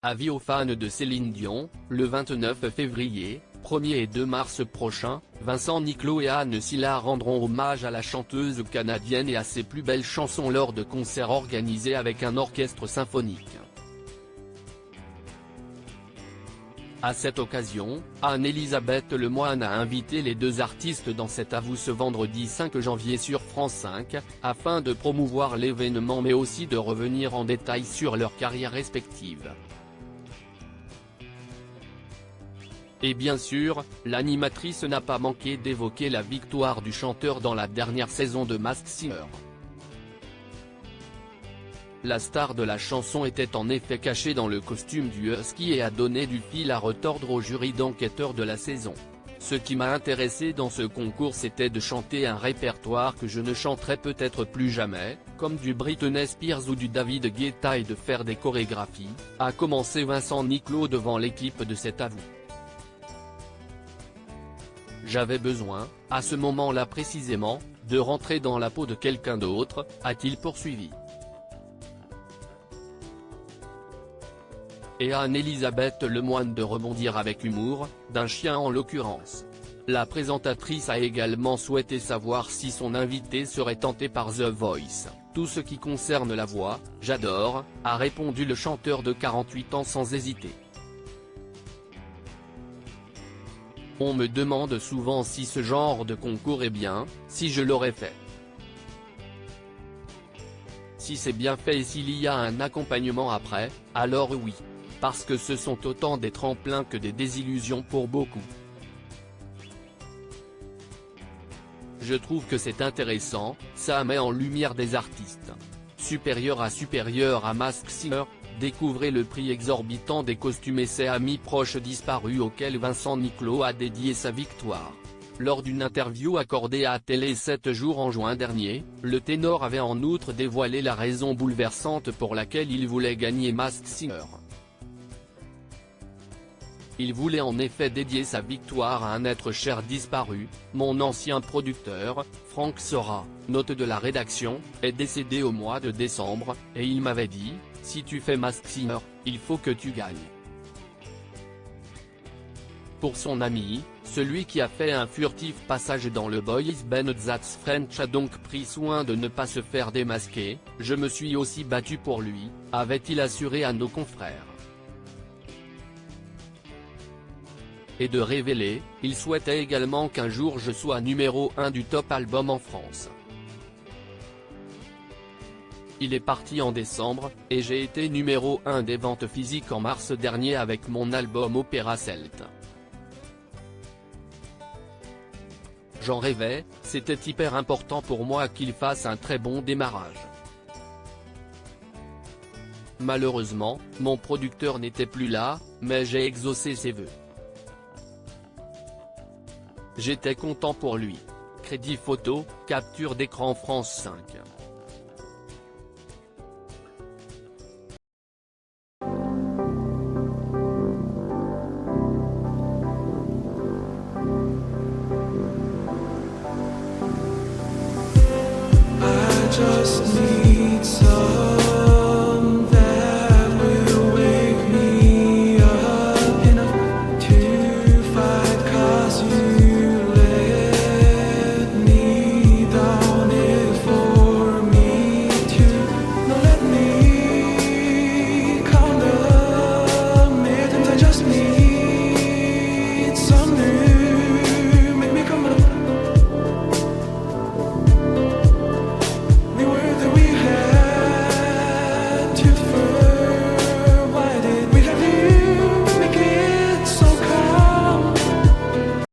Avis aux fans de Céline Dion, le 29 février, 1er et 2 mars prochains, Vincent Niclot et Anne Silla rendront hommage à la chanteuse canadienne et à ses plus belles chansons lors de concerts organisés avec un orchestre symphonique. À cette occasion, Anne-Elisabeth Lemoine a invité les deux artistes dans cet avou ce vendredi 5 janvier sur France 5, afin de promouvoir l'événement mais aussi de revenir en détail sur leurs carrières respectives. Et bien sûr, l'animatrice n'a pas manqué d'évoquer la victoire du chanteur dans la dernière saison de Masked Singer. La star de la chanson était en effet cachée dans le costume du husky et a donné du fil à retordre au jury d'enquêteurs de la saison. Ce qui m'a intéressé dans ce concours c'était de chanter un répertoire que je ne chanterai peut-être plus jamais, comme du Britney Spears ou du David Guetta et de faire des chorégraphies, a commencé Vincent Niclot devant l'équipe de cet avou. J'avais besoin, à ce moment-là précisément, de rentrer dans la peau de quelqu'un d'autre, a-t-il poursuivi. Et à Anne-Elisabeth Lemoine de rebondir avec humour, d'un chien en l'occurrence. La présentatrice a également souhaité savoir si son invité serait tenté par The Voice. Tout ce qui concerne la voix, j'adore, a répondu le chanteur de 48 ans sans hésiter. On me demande souvent si ce genre de concours est bien, si je l'aurais fait. Si c'est bien fait et s'il y a un accompagnement après, alors oui. Parce que ce sont autant des tremplins que des désillusions pour beaucoup. Je trouve que c'est intéressant, ça met en lumière des artistes. Supérieur à Masked Singer, découvrez le prix exorbitant des costumes et ses amis proches disparus auxquels Vincent Niclot a dédié sa victoire. Lors d'une interview accordée à Télé 7 jours en juin dernier, le ténor avait en outre dévoilé la raison bouleversante pour laquelle il voulait gagner Masked Singer. Il voulait en effet dédier sa victoire à un être cher disparu, mon ancien producteur, Franck Sora, note de la rédaction, est décédé au mois de décembre, et il m'avait dit, si tu fais Masked Singer, il faut que tu gagnes. Pour son ami, celui qui a fait un furtif passage dans le boys band That's French a donc pris soin de ne pas se faire démasquer, je me suis aussi battu pour lui, avait-il assuré à nos confrères. Et de révéler, il souhaitait également qu'un jour je sois numéro 1 du top album en France. Il est parti en décembre, et j'ai été numéro 1 des ventes physiques en mars dernier avec mon album Opéra Celte. J'en rêvais, c'était hyper important pour moi qu'il fasse un très bon démarrage. Malheureusement, mon producteur n'était plus là, mais j'ai exaucé ses vœux. J'étais content pour lui. Crédit photo, capture d'écran France 5. I just need some